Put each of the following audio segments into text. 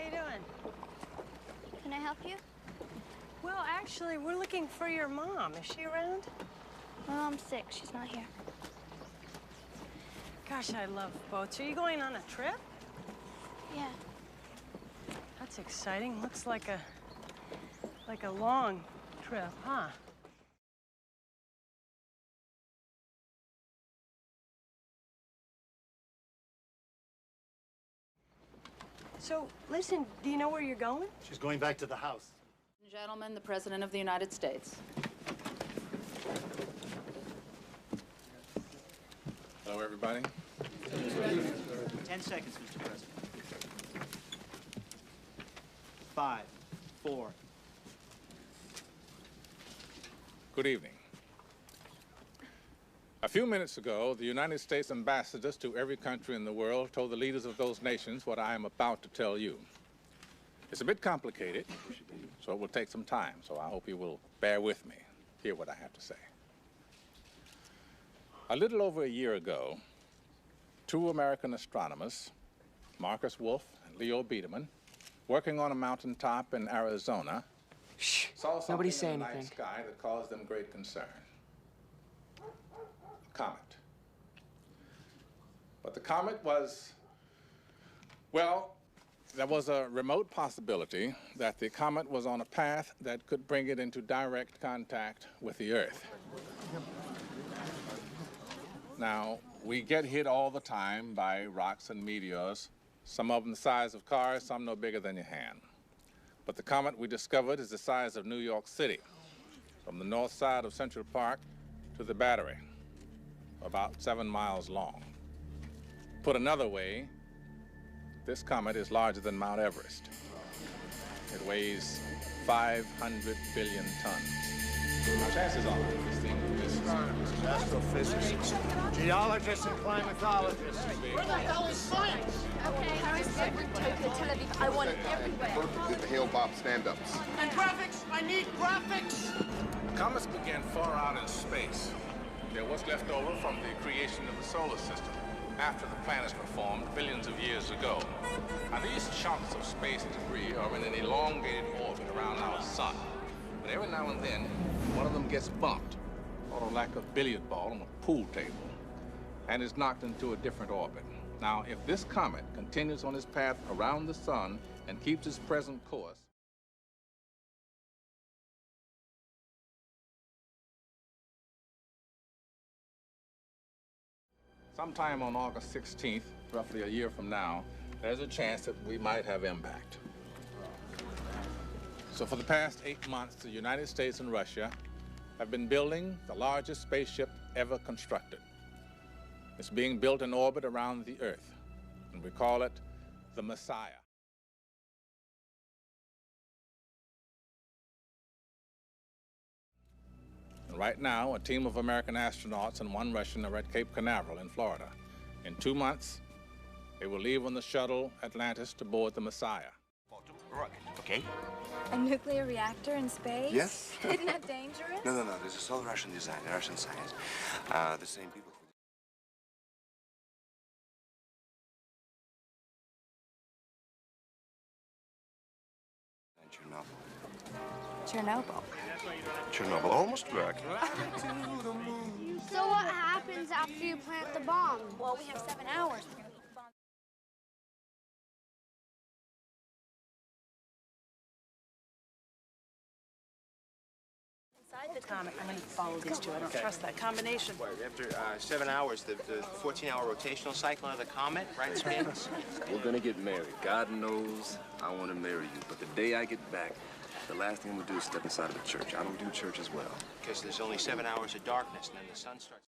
you doing? Can I help you? Well, actually, we're looking for your mom. Is she around? My mom's sick. She's not here. Gosh, I love boats. Are you going on a trip? Yeah. That's exciting. Looks like a long trip, huh? So, listen, do you know where you're going? She's going back to the house. Gentlemen, the President of the United States. Hello, everybody. 10 seconds, Mr. President. 5, 4. Good evening. A few minutes ago, the United States ambassadors to every country in the world told the leaders of those nations what I am about to tell you. It's a bit complicated, so it will take some time, so I hope you will bear with me, hear what I have to say. A little over a year ago, two American astronomers, Marcus Wolf and Leo Biederman, working on a mountaintop in Arizona, saw something Nobody say in the night anything. sky that caused them great concern. A comet. But the comet was, well, there was a remote possibility that the comet was on a path that could bring it into direct contact with the Earth. Now, we get hit all the time by rocks and meteors, some of them the size of cars, some no bigger than your hand. But the comet we discovered is the size of New York City, from the north side of Central Park to the Battery, about 7 miles long. Put another way, this comet is larger than Mount Everest. It weighs 500 billion tons. Now, chances are this thing is Astrophysicists, geologists, and climatologists. Where the hell is science? Okay, Paris, Beirut, Tokyo, Tel Aviv. I want it everywhere. Did the Hail Bob stand-ups. And graphics! I need graphics! Comets began far out in space. They're what's left over from the creation of the solar system, after the planets were formed billions of years ago. Now, these chunks of space debris are in an elongated orbit around our sun. But every now and then, one of them gets bumped, sort of like a billiard ball on a pool table, and is knocked into a different orbit. Now, if this comet continues on its path around the sun and keeps its present course, sometime on August 16th, roughly a year from now, there's a chance that we might have impact. So for the past 8 months, the United States and Russia have been building the largest spaceship ever constructed. It's being built in orbit around the Earth, and we call it the Messiah. And right now, a team of American astronauts and one Russian are at Cape Canaveral in Florida. In 2 months, they will leave on the shuttle Atlantis to board the Messiah. Rocket, okay? A nuclear reactor in space? Yes. Isn't that dangerous? No. This is all Russian design, Russian science. The same people. Chernobyl. Chernobyl almost worked. So what happens after you plant the bomb? Well, we have 7 hours. We're gonna put the bomb. Inside the comet, I'm going to follow these two. I don't trust that combination. After 7 hours, the 14-hour rotational cycle of the comet, right, spins? We're gonna get married. God knows I want to marry you. But the day I get back, the last thing I'm gonna do is step inside of a church. I don't do church as well. Because there's only 7 hours of darkness, and then the sun starts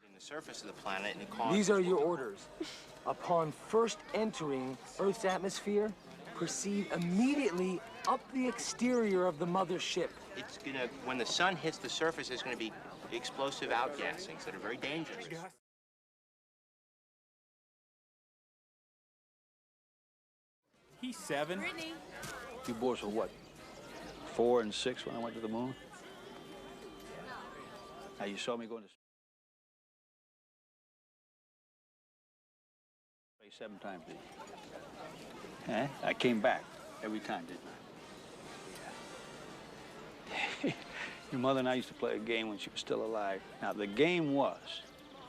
hitting the surface of the planet, and it causes... These are your orders. Upon first entering Earth's atmosphere, proceed immediately up the exterior of the mothership. It's gonna, when the sun hits the surface, there's gonna be explosive outgassings that are very dangerous. He's 7. Brittany. You boys were what, 4 and 6 when I went to the moon? Now, you saw me going to... 7 times, didn't you? Eh? I came back every time, didn't I? Yeah. Your mother and I used to play a game when she was still alive. Now, the game was,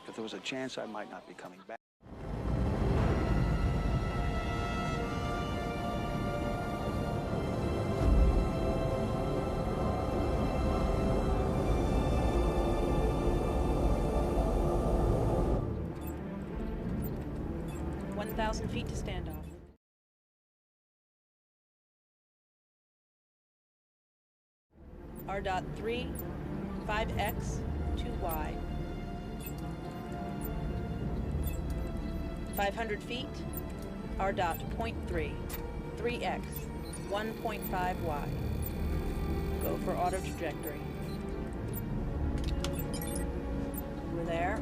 if there was a chance I might not be coming back. Feet to standoff. R.3, 5X, 2Y. 500 feet, R.3, 3X, 1.5Y. Go for auto trajectory. We're there.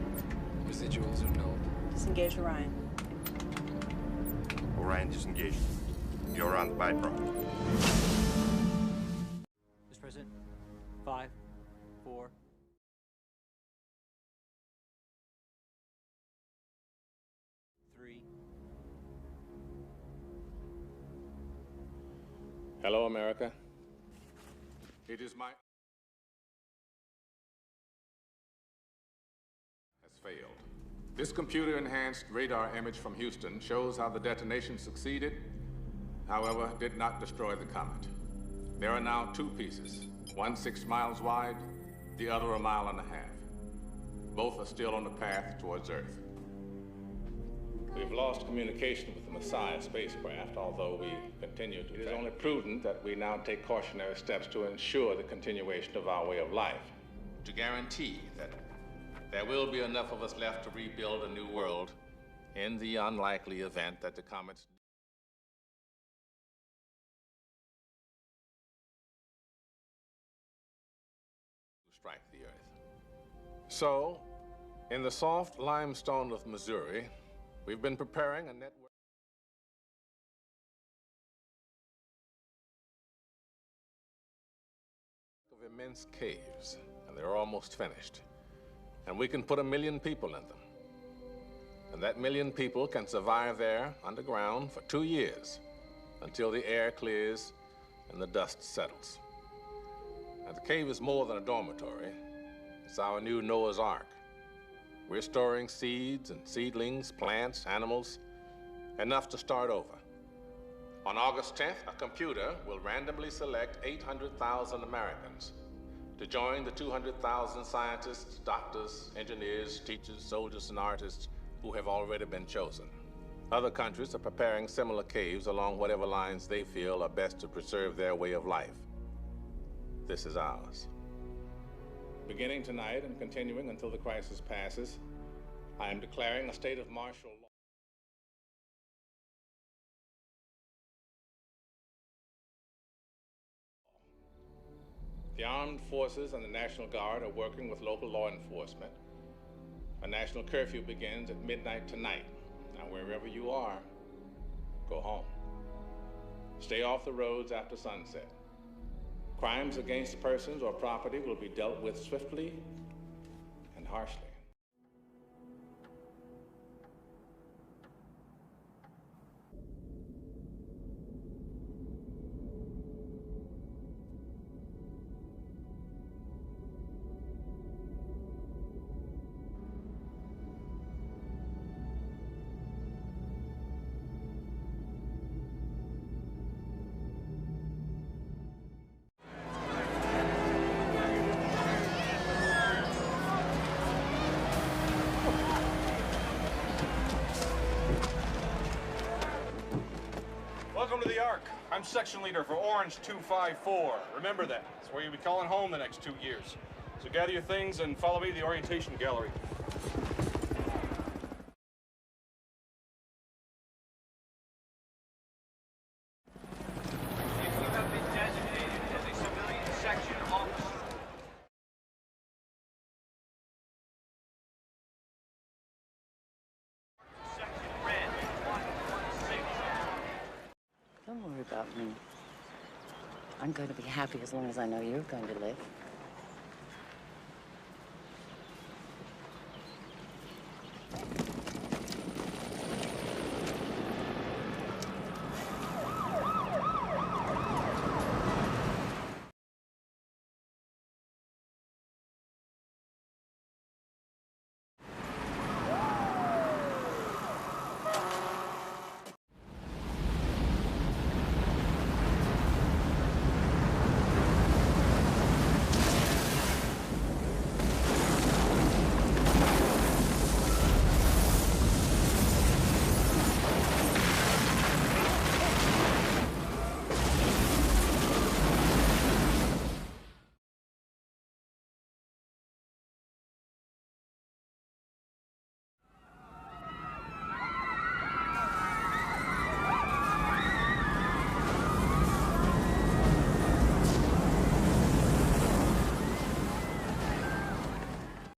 Residuals are null. Disengage Orion. Orion disengaged. You're on the byproduct. Mr. President, 5, 4. Hello, America. It is my... has failed. This computer-enhanced radar image from Houston shows how the detonation succeeded, however, did not destroy the comet. There are now 2 pieces, one 6 miles wide, the other 1.5 miles. Both are still on the path towards Earth. We've lost communication with the Messiah spacecraft, although we continue to. It is only prudent that we now take cautionary steps to ensure the continuation of our way of life, to guarantee that there will be enough of us left to rebuild a new world in the unlikely event that the comets strike the Earth. So, in the soft limestone of Missouri, we've been preparing a network of immense caves, and they're almost finished. And we can put 1 million people in them. And that 1 million people can survive there underground for 2 years until the air clears and the dust settles. And the cave is more than a dormitory. It's our new Noah's Ark. We're storing seeds and seedlings, plants, animals, enough to start over. On August 10th, a computer will randomly select 800,000 Americans to join the 200,000 scientists, doctors, engineers, teachers, soldiers, and artists who have already been chosen. Other countries are preparing similar caves along whatever lines they feel are best to preserve their way of life. This is ours. Beginning tonight and continuing until the crisis passes, I am declaring a state of martial law. The armed forces and the National Guard are working with local law enforcement. A national curfew begins at midnight tonight. Now, wherever you are, go home. Stay off the roads after sunset. Crimes against persons or property will be dealt with swiftly and harshly. Welcome to the Ark. I'm section leader for Orange 254. Remember that. It's where you'll be calling home the next 2 years. So gather your things and follow me to the orientation gallery. You have been designated as a civilian section officer. Section red, 116. Don't worry about me. I'm going to be happy as long as I know you're going to live.